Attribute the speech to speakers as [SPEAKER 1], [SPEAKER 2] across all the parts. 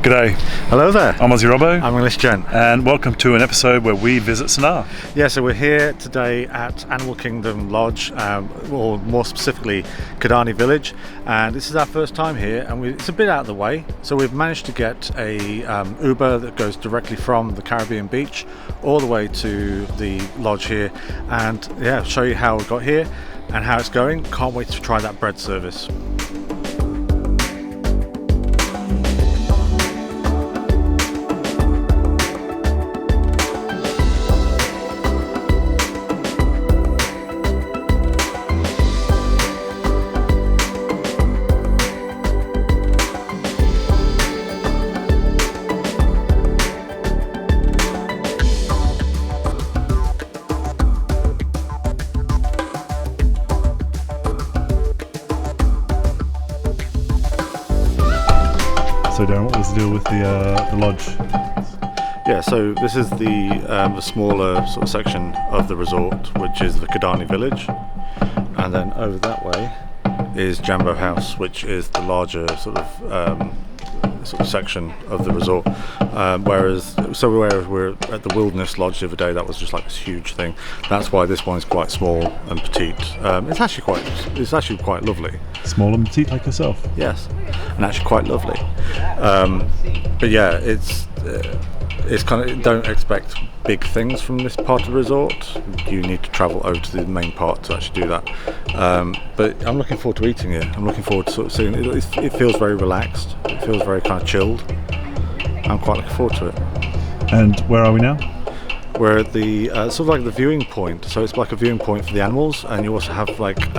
[SPEAKER 1] G'day,
[SPEAKER 2] Hello there.
[SPEAKER 1] I'm Aussie Robbo,
[SPEAKER 2] I'm English Gent.
[SPEAKER 1] and welcome to an episode where we visit Sanaa.
[SPEAKER 2] Yeah, so we're here today at Animal Kingdom Lodge, or more specifically Kidani Village, and this is our first time here, and it's a bit out of the way, so we've managed to get a Uber that goes directly from the Caribbean beach all the way to the lodge here, and yeah, show you how we got here and how it's going. Can't wait to try that bread service.
[SPEAKER 1] So Darren, what was the deal with the lodge?
[SPEAKER 2] Yeah, so this is the smaller sort of section of the resort, which is the Kidani Village, and then over that way is Jambo House, which is the larger sort of section of the resort. Whereas we're at the Wilderness Lodge the other day, that was just like this huge thing. That's why this one's quite small and petite. It's actually quite lovely.
[SPEAKER 1] Small and petite like yourself?
[SPEAKER 2] Yes, and actually quite lovely. But yeah, it's kind of, don't expect big things from this part of the resort. You need to travel over to the main part to actually do that. But I'm looking forward to eating it. I'm looking forward to sort of seeing it. It feels very relaxed. It feels very kind of chilled. I'm quite looking forward to it.
[SPEAKER 1] And where are we now?
[SPEAKER 2] We're at the sort of like the viewing point. So it's like a viewing point for the animals, and you also have like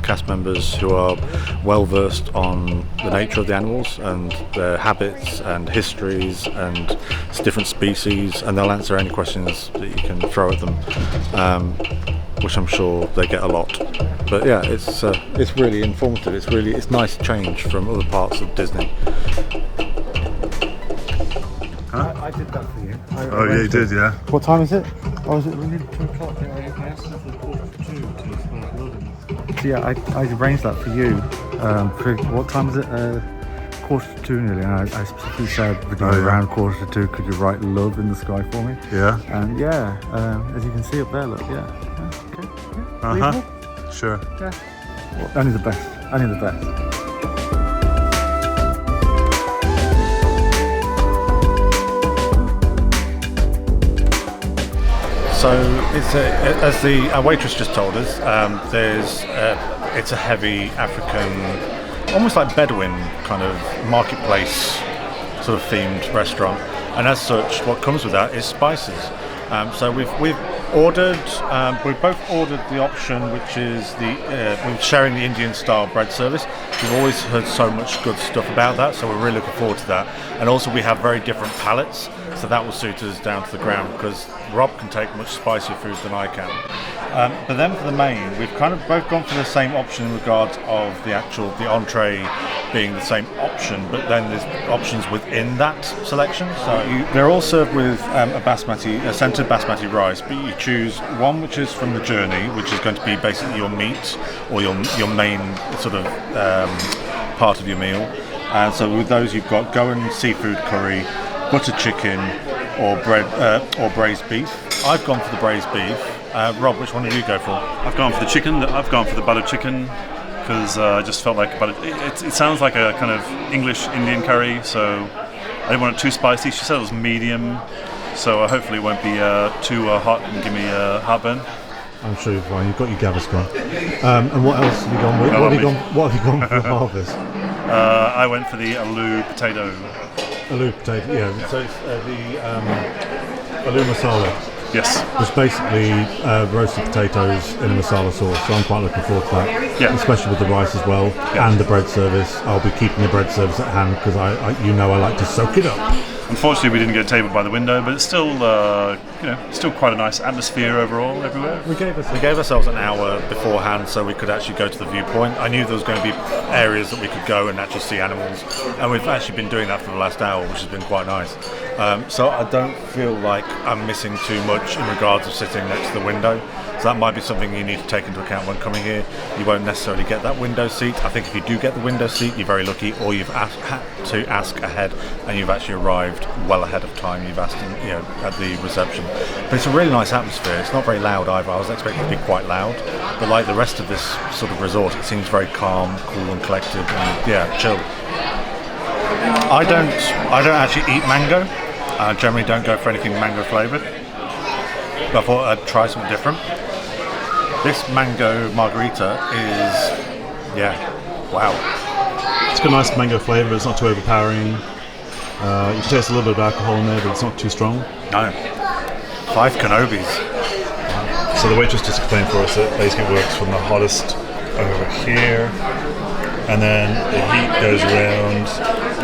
[SPEAKER 2] cast members who are well versed on the nature of the animals and their habits and histories and different species, and they'll answer any questions that you can throw at them, which I'm sure they get a lot. But yeah, it's really informative. It's nice change from other parts of Disney. I did that for you.
[SPEAKER 1] Yeah, you did, yeah.
[SPEAKER 2] What time is it? Oh, is it?
[SPEAKER 3] We need 2 o'clock. I asked them for 1:45 to start loading.
[SPEAKER 2] So yeah, I arranged that for you. For what time is it? 1:45 nearly. And I specifically said around 1:45. Could you write "love" in the sky for me?
[SPEAKER 1] Yeah.
[SPEAKER 2] And yeah, as you can see up there, look. Yeah. Okay. Yeah.
[SPEAKER 1] Sure.
[SPEAKER 2] Yeah. Well, only the best. Only the best. So as the waitress just told us, it's a heavy African, almost like Bedouin kind of marketplace sort of themed restaurant, and as such, what comes with that is spices. So we've both ordered the option, which is we're sharing the Indian style bread service. We've always heard so much good stuff about that, so we're really looking forward to that. And also we have very different palates, so that will suit us down to the ground, because Rob can take much spicier foods than I can. But then for the main, we've kind of both gone for the same option in regards of the entree being the same option, but then there's options within that selection. So they're all served with a centered basmati rice, but you choose one which is from the journey, which is going to be basically your meat or your main sort of part of your meal. And so with those, you've got Goan seafood curry, butter chicken, or braised beef. I've gone for the braised beef. Rob, which one did you go for?
[SPEAKER 1] I've gone for the chicken. I've gone for the butter chicken because I just felt like it sounds like a kind of English Indian curry, so I didn't want it too spicy. She said it was medium, so hopefully it won't be too hot and give me heartburn.
[SPEAKER 3] I'm sure you're fine. You've got your Gaviscon. And what else have you gone with? What have you gone for harvest?
[SPEAKER 1] I went for the aloo potato.
[SPEAKER 3] Aloo potato, yeah. So it's the aloo masala.
[SPEAKER 1] Yes.
[SPEAKER 3] It's basically roasted potatoes in a masala sauce, so I'm quite looking forward to that.
[SPEAKER 1] Yeah.
[SPEAKER 3] Especially with the rice as well, and the bread service. I'll be keeping the bread service at hand because I like to soak it up.
[SPEAKER 1] Unfortunately, we didn't get a table by the window, but it's still, still quite a nice atmosphere overall everywhere.
[SPEAKER 2] We gave ourselves an hour beforehand so we could actually go to the viewpoint. I knew there was going to be areas that we could go and actually see animals, and we've actually been doing that for the last hour, which has been quite nice. So I don't feel like I'm missing too much in regards of sitting next to the window. So that might be something you need to take into account when coming here. You won't necessarily get that window seat. I think if you do get the window seat, you're very lucky, or you've had to ask ahead, and you've actually arrived well ahead of time. You've asked, at the reception. But it's a really nice atmosphere. It's not very loud either. I was expecting it to be quite loud, but like the rest of this sort of resort, it seems very calm, cool, and collected, and chill. I don't actually eat mango. I generally don't go for anything mango flavoured. But I thought I'd try something different. This mango margarita is, wow.
[SPEAKER 1] It's got a nice mango flavour. It's not too overpowering. You can taste a little bit of alcohol in there, but it's not too strong.
[SPEAKER 2] No. 5 Kenobis.
[SPEAKER 1] So the waitress just explained for us that basically works from the hottest over here, and then the heat goes around.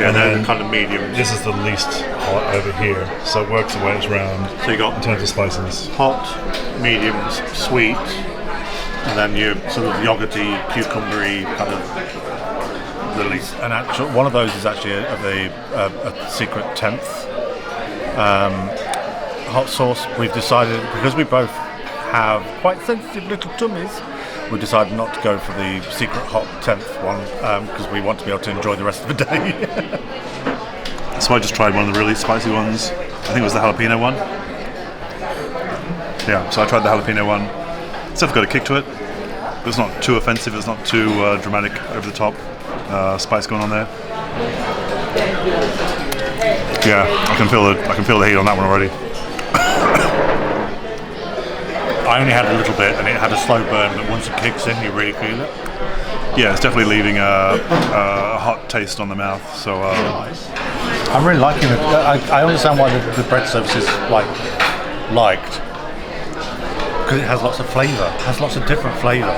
[SPEAKER 1] And then
[SPEAKER 2] the kind of medium.
[SPEAKER 1] This is the least hot over here, so it works the way it's round.
[SPEAKER 2] So you got
[SPEAKER 1] in terms of spices,
[SPEAKER 2] hot, medium, sweet, and then your sort of yogurty, cucumbery kind of the least. And actual one of those is actually a secret 10th hot sauce. We've decided, because we both have quite sensitive little tummies, we decided not to go for the secret hot 10th one because we want to be able to enjoy the rest of the day.
[SPEAKER 1] So I just tried one of the really spicy ones. I think it was the jalapeno one. Yeah, so I tried the jalapeno one. It's definitely got a kick to it, but it's not too offensive. It's not too dramatic, over the top spice going on there. Yeah, I can feel the heat on that one already.
[SPEAKER 2] I only had a little bit, and it had a slow burn, but once it kicks in, you really feel it.
[SPEAKER 1] Yeah, it's definitely leaving a hot taste on the mouth. So
[SPEAKER 2] I'm really liking it. I understand why the bread service is liked, because it has lots of flavour. It has lots of different flavour.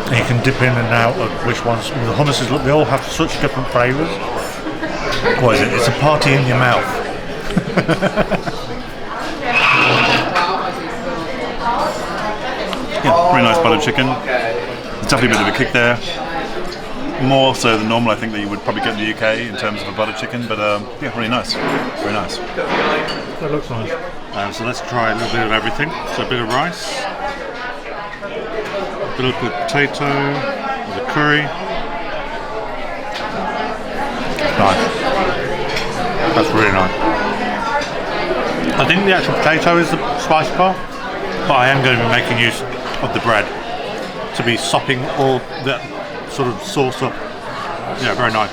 [SPEAKER 2] And you can dip in and out of which ones. The hummuses, look, they all have such different flavours. What is it? It's a party in your mouth.
[SPEAKER 1] Yeah, really nice buttered chicken. There's definitely a bit of a kick there. More so than normal, I think, that you would probably get in the UK in terms of a buttered chicken, but really nice. Very nice.
[SPEAKER 3] That looks nice.
[SPEAKER 2] So let's try a little bit of everything. So a bit of rice, a bit of potato, the curry. Nice. That's really nice. I think the actual potato is the spicy part, but I am going to be making use of the bread to be sopping all that sort of sauce up. Yeah, very nice.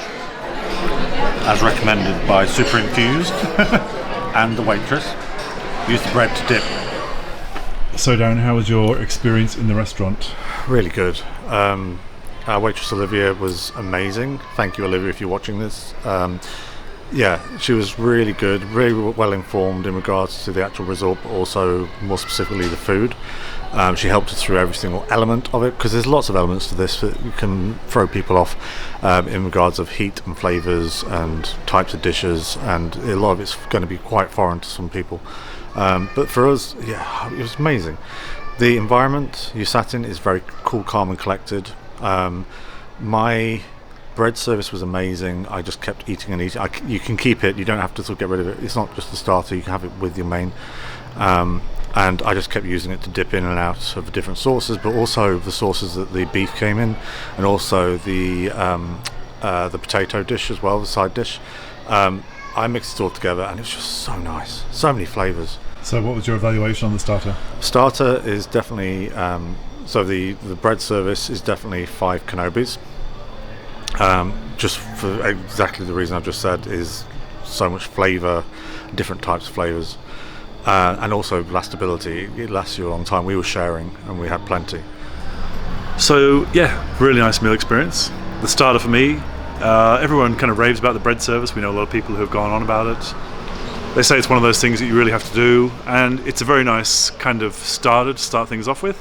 [SPEAKER 2] As recommended by Super Infused and the waitress. Use the bread to dip.
[SPEAKER 1] So Darren, how was your experience in the restaurant?
[SPEAKER 2] Really good. Our waitress Olivia was amazing. Thank you, Olivia, if you're watching this. She was really good, really well informed in regards to the actual resort, but also more specifically the food. She helped us through every single element of it, because there's lots of elements to this that can throw people off in regards of heat and flavours and types of dishes, and a lot of it's going to be quite foreign to some people. But for us, it was amazing. The environment you sat in is very cool, calm and collected. My bread service was amazing. I just kept eating and eating. You can keep it, you don't have to sort of get rid of it. It's not just the starter, you can have it with your main. And I just kept using it to dip in and out of different sauces, but also the sauces that the beef came in, and also the potato dish as well, the side dish. I mixed it all together, and it was just so nice. So many flavours.
[SPEAKER 1] So what was your evaluation on the starter?
[SPEAKER 2] Starter is definitely, so the bread service is definitely 5 Kenobis. Just for exactly the reason I've just said, is so much flavour, different types of flavours. And also lastability. It lasts you a long time. We were sharing and we had plenty.
[SPEAKER 1] So really nice meal experience. The starter for me, everyone kind of raves about the bread service. We know a lot of people who have gone on about it. They say it's one of those things that you really have to do, and it's a very nice kind of starter to start things off with.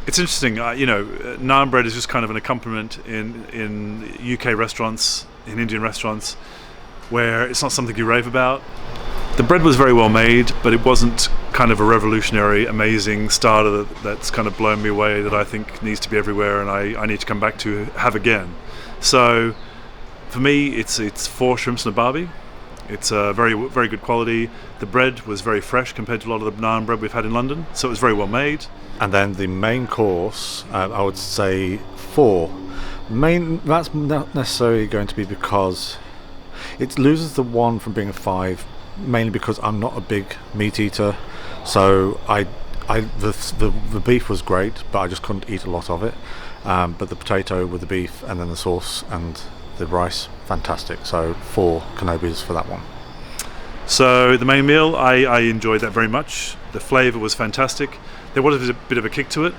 [SPEAKER 1] It's interesting, naan bread is just kind of an accompaniment in UK restaurants, in Indian restaurants, where it's not something you rave about. The bread was very well made, but it wasn't kind of a revolutionary, amazing starter that's kind of blown me away, that I think needs to be everywhere and I need to come back to have again. So for me, it's 4 shrimps and a barbie. It's very good quality. The bread was very fresh compared to a lot of the naan bread we've had in London, so it was very well made.
[SPEAKER 2] And then the main course, I would say 4. That's not necessarily going to be because it loses the 1 from being a 5, mainly because I'm not a big meat eater. So the beef was great, but I just couldn't eat a lot of it. But the potato with the beef and then the sauce and the rice, fantastic. So 4 Kenobis for that one.
[SPEAKER 1] So the main meal, I enjoyed that very much. The flavour was fantastic. There was a bit of a kick to it.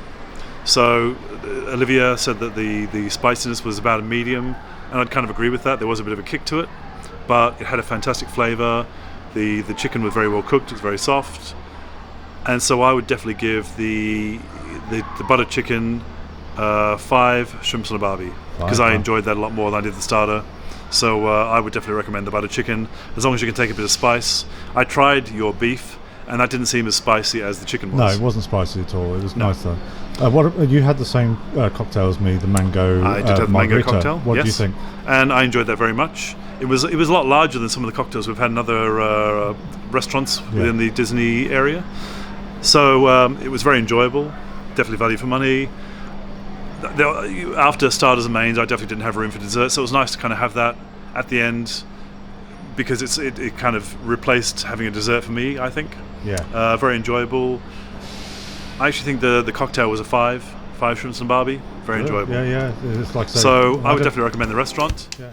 [SPEAKER 1] So Olivia said that the spiciness was about a medium, and I'd kind of agree with that. There was a bit of a kick to it, but it had a fantastic flavour. The chicken was very well cooked. It was very soft, and so I would definitely give the butter chicken 5 shrimps on a barbie, because I enjoyed that a lot more than I did the starter. So I would definitely recommend the butter chicken, as long as you can take a bit of spice. I tried your beef, and that didn't seem as spicy as the chicken was.
[SPEAKER 3] No, it wasn't spicy at all. It was nice though. What you had the same cocktail as me, the mango.
[SPEAKER 1] I did have the mango
[SPEAKER 3] margarita.
[SPEAKER 1] cocktail.
[SPEAKER 3] What
[SPEAKER 1] yes.
[SPEAKER 3] do you think?
[SPEAKER 1] And I enjoyed that very much. It was a lot larger than some of the cocktails we've had in other restaurants within the Disney area. So it was very enjoyable. Definitely value for money. After starters and mains, I definitely didn't have room for dessert, so it was nice to kind of have that at the end, because it kind of replaced having a dessert for me, I think.
[SPEAKER 3] Yeah.
[SPEAKER 1] Very enjoyable. I actually think the cocktail was a 5 shrimps and barbie. Very enjoyable.
[SPEAKER 3] Yeah. It's like
[SPEAKER 1] so I would definitely recommend the restaurant.
[SPEAKER 3] Yeah.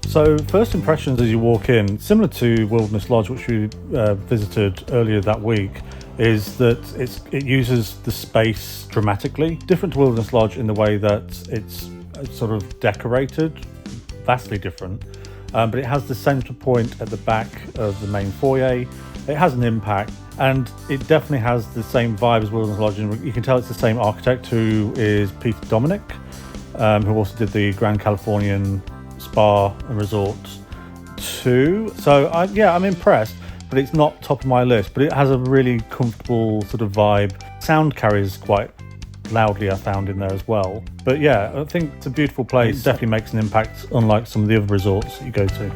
[SPEAKER 3] So first impressions as you walk in, similar to Wilderness Lodge, which we visited earlier that week, is that it uses the space dramatically. Different to Wilderness Lodge in the way that it's sort of decorated, vastly different, but it has the centre point at the back of the main foyer. It has an impact, and it definitely has the same vibe as Wilderness Lodge. And you can tell it's the same architect, who is Peter Dominic, who also did the Grand Californian Spa and Resort too. So I'm impressed, but it's not top of my list. But it has a really comfortable sort of vibe. Sound carries quite loudly, I found, in there as well. But yeah, I think it's a beautiful place. It definitely makes an impact, unlike some of the other resorts that you go to.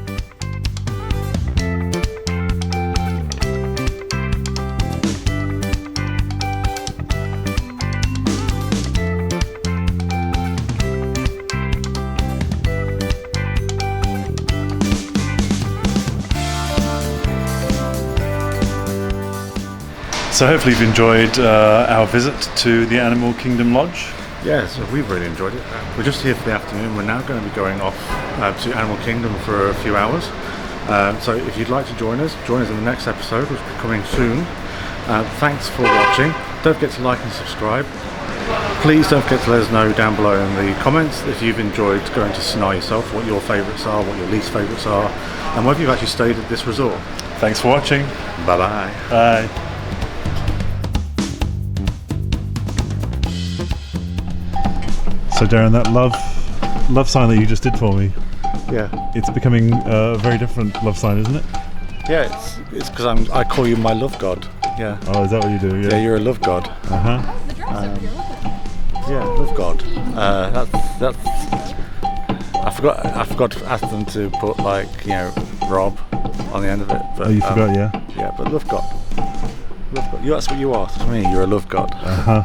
[SPEAKER 1] So hopefully you've enjoyed our visit to the Animal Kingdom Lodge.
[SPEAKER 2] Yeah, so we've really enjoyed it. We're just here for the afternoon. We're now going to be going off to Animal Kingdom for a few hours. So if you'd like to join us in the next episode, which will be coming soon. Thanks for watching. Don't forget to like and subscribe. Please don't forget to let us know down below in the comments if you've enjoyed going to Sanaa yourself, what your favourites are, what your least favourites are, and whether you've actually stayed at this resort.
[SPEAKER 1] Thanks for watching.
[SPEAKER 2] Bye-bye.
[SPEAKER 1] Bye. So Darren, that love sign that you just did for me,
[SPEAKER 2] Yeah.
[SPEAKER 1] it's becoming a very different love sign, isn't it?
[SPEAKER 2] Yeah, it's because I call you my love god. Yeah.
[SPEAKER 1] Oh, is that what you do?
[SPEAKER 2] Yeah, you're a love god.
[SPEAKER 1] Uh-huh.
[SPEAKER 2] Yeah, love god. That's. I forgot to ask them to put Rob on the end of it. But,
[SPEAKER 1] Oh, you forgot, yeah?
[SPEAKER 2] Yeah, but love god. Love god. That's what you are to me. You're a love god.
[SPEAKER 1] Uh-huh.